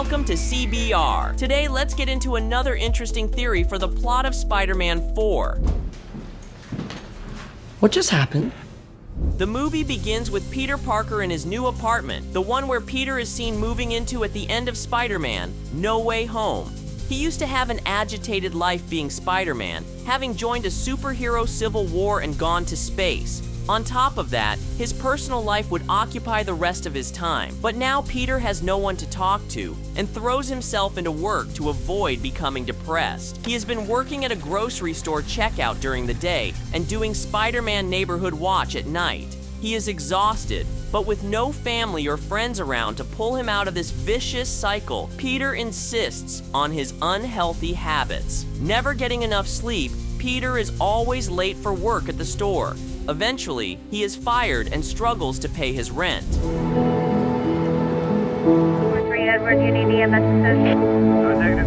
Welcome to CBR. Today, let's get into another interesting theory for the plot of Spider-Man 4. What just happened? The movie begins with Peter Parker in his new apartment, the one where Peter is seen moving into at the end of Spider-Man: No Way Home. He used to have an agitated life being Spider-Man, having joined a superhero civil war and gone to space. On top of that, his personal life would occupy the rest of his time. But now Peter has no one to talk to and throws himself into work to avoid becoming depressed. He has been working at a grocery store checkout during the day and doing Spider-Man Neighborhood Watch at night. He is exhausted, but with no family or friends around to pull him out of this vicious cycle, Peter insists on his unhealthy habits. Never getting enough sleep, Peter is always late for work at the store. Eventually, he is fired and struggles to pay his rent. 4-3 Edward, you need EMS.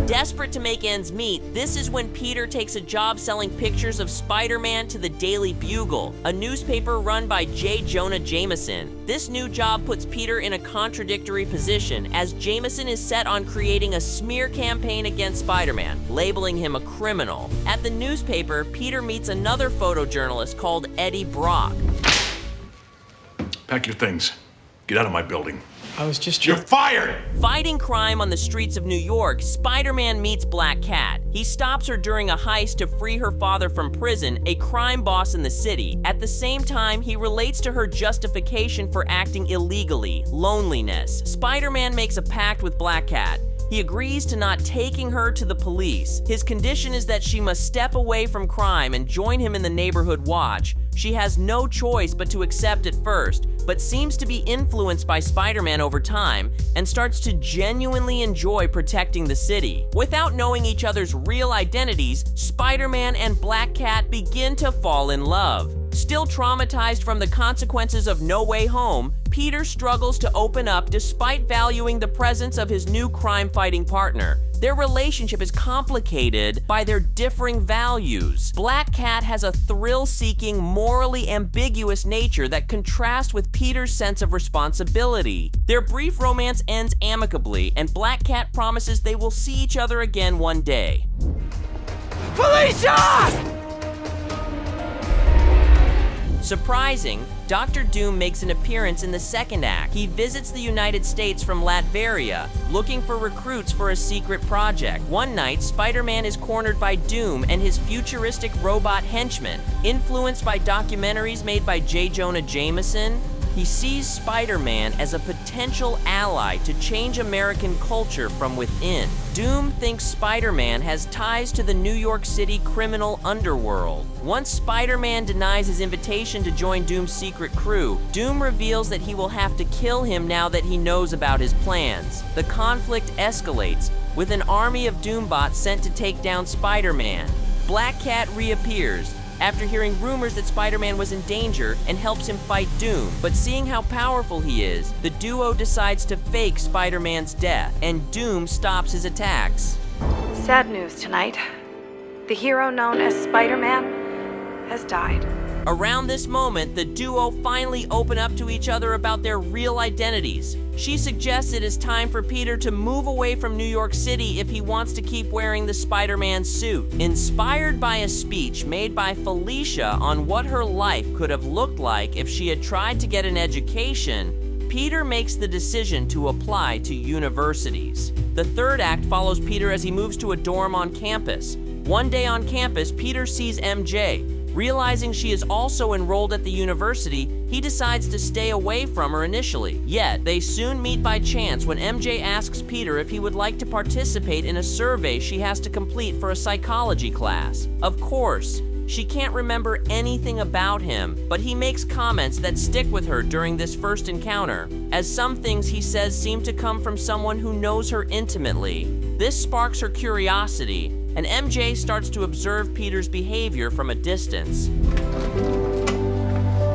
Desperate to make ends meet, this is when Peter takes a job selling pictures of Spider-Man to the Daily Bugle, a newspaper run by J. Jonah Jameson. This new job puts Peter in a contradictory position, as Jameson is set on creating a smear campaign against Spider-Man, labeling him a criminal. At the newspaper, Peter meets another photojournalist called Eddie Brock. Pack your things. Get out of my building. I was just You're fired! Fighting crime on the streets of New York, Spider-Man meets Black Cat. He stops her during a heist to free her father from prison, a crime boss in the city. At the same time, he relates to her justification for acting illegally: loneliness. Spider-Man makes a pact with Black Cat. He agrees to not taking her to the police. His condition is that she must step away from crime and join him in the Neighborhood Watch. She has no choice but to accept at first, but seems to be influenced by Spider-Man over time and starts to genuinely enjoy protecting the city. Without knowing each other's real identities, Spider-Man and Black Cat begin to fall in love. Still traumatized from the consequences of No Way Home, Peter struggles to open up despite valuing the presence of his new crime-fighting partner. Their relationship is complicated by their differing values. Black Cat has a thrill-seeking, morally ambiguous nature that contrasts with Peter's sense of responsibility. Their brief romance ends amicably, and Black Cat promises they will see each other again one day. Felicia! Surprising, Dr. Doom makes an appearance in the second act. He visits the United States from Latveria, looking for recruits for a secret project. One night, Spider-Man is cornered by Doom and his futuristic robot henchmen. Influenced by documentaries made by J. Jonah Jameson, he sees Spider-Man as a potential ally to change American culture from within. Doom thinks Spider-Man has ties to the New York City criminal underworld. Once Spider-Man denies his invitation to join Doom's secret crew, Doom reveals that he will have to kill him now that he knows about his plans. The conflict escalates, with an army of Doombots sent to take down Spider-Man. Black Cat reappears after hearing rumors that Spider-Man was in danger and helps him fight Doom. But seeing how powerful he is, the duo decides to fake Spider-Man's death, and Doom stops his attacks. Sad news tonight. The hero known as Spider-Man has died. Around this moment, the duo finally open up to each other about their real identities. She suggests it is time for Peter to move away from New York City if he wants to keep wearing the Spider-Man suit. Inspired by a speech made by Felicia on what her life could have looked like if she had tried to get an education, Peter makes the decision to apply to universities. The third act follows Peter as he moves to a dorm on campus. One day on campus, Peter sees MJ. Realizing she is also enrolled at the university, he decides to stay away from her initially. Yet, they soon meet by chance when MJ asks Peter if he would like to participate in a survey she has to complete for a psychology class. Of course, she can't remember anything about him, but he makes comments that stick with her during this first encounter, as some things he says seem to come from someone who knows her intimately. This sparks her curiosity, and MJ starts to observe Peter's behavior from a distance.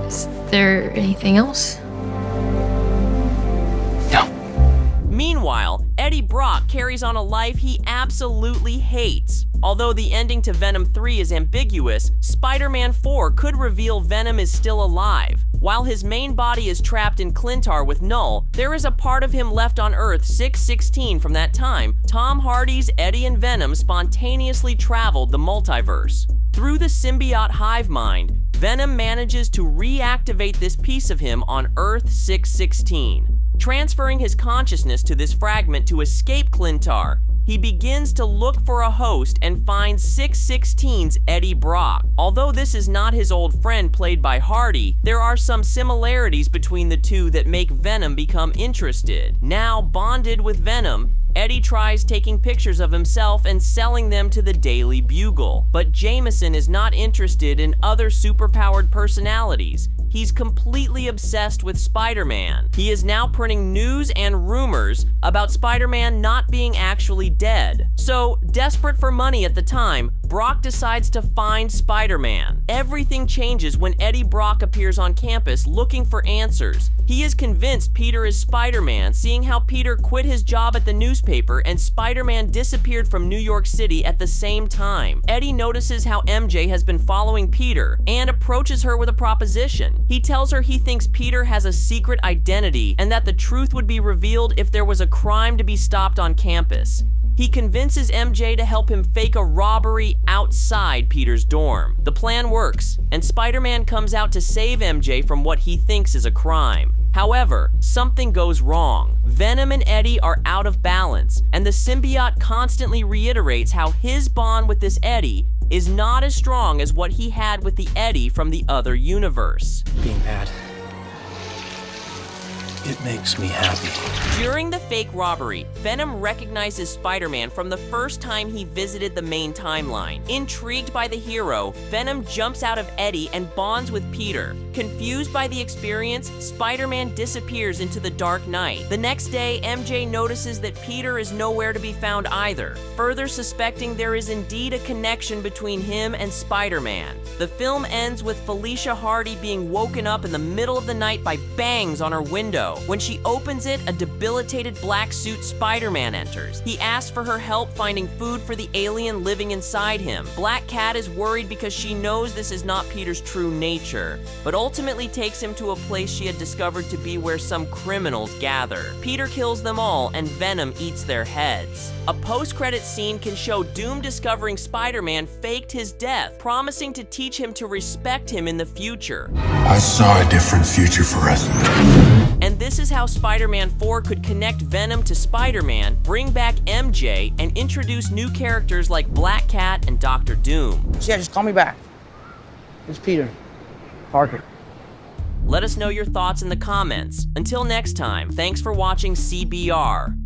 Is there anything else? No. Meanwhile, Eddie Brock carries on a life he absolutely hates. Although the ending to Venom 3 is ambiguous, Spider-Man 4 could reveal Venom is still alive. While his main body is trapped in Clintar with Null, there is a part of him left on Earth 616 from that time. Tom Hardy's Eddie and Venom spontaneously traveled the multiverse. Through the symbiote hive mind, Venom manages to reactivate this piece of him on Earth 616. Transferring his consciousness to this fragment to escape Clintar, he begins to look for a host and finds 616's Eddie Brock. Although this is not his old friend played by Hardy, there are some similarities between the two that make Venom become interested. Now bonded with Venom, Eddie tries taking pictures of himself and selling them to the Daily Bugle. But Jameson is not interested in other superpowered personalities. He's completely obsessed with Spider-Man. He is now printing news and rumors about Spider-Man not being actually dead. So, desperate for money at the time, Brock decides to find Spider-Man. Everything changes when Eddie Brock appears on campus looking for answers. He is convinced Peter is Spider-Man, seeing how Peter quit his job at the newspaper and Spider-Man disappeared from New York City at the same time. Eddie notices how MJ has been following Peter and approaches her with a proposition. He tells her he thinks Peter has a secret identity and that the truth would be revealed if there was a crime to be stopped on campus. He convinces MJ to help him fake a robbery outside Peter's dorm. The plan works, and Spider-Man comes out to save MJ from what he thinks is a crime. However, something goes wrong. Venom and Eddie are out of balance, and the symbiote constantly reiterates how his bond with this Eddie is not as strong as what he had with the Eddie from the other universe. Being bad, it makes me happy. During the fake robbery, Venom recognizes Spider-Man from the first time he visited the main timeline. Intrigued by the hero, Venom jumps out of Eddie and bonds with Peter. Confused by the experience, Spider-Man disappears into the dark night. The next day, MJ notices that Peter is nowhere to be found either, further suspecting there is indeed a connection between him and Spider-Man. The film ends with Felicia Hardy being woken up in the middle of the night by bangs on her window. When she opens it, a debilitated black suit Spider-Man enters. He asks for her help finding food for the alien living inside him. Black Cat is worried because she knows this is not Peter's true nature, but ultimately takes him to a place she had discovered to be where some criminals gather. Peter kills them all, and Venom eats their heads. A post-credit scene can show Doom discovering Spider-Man faked his death, promising to teach him to respect him in the future. I saw a different future for us. And this is how Spider-Man 4 could connect Venom to Spider-Man, bring back MJ, and introduce new characters like Black Cat and Dr. Doom. Yeah, just call me back. It's Peter Parker. Let us know your thoughts in the comments. Until next time, thanks for watching CBR.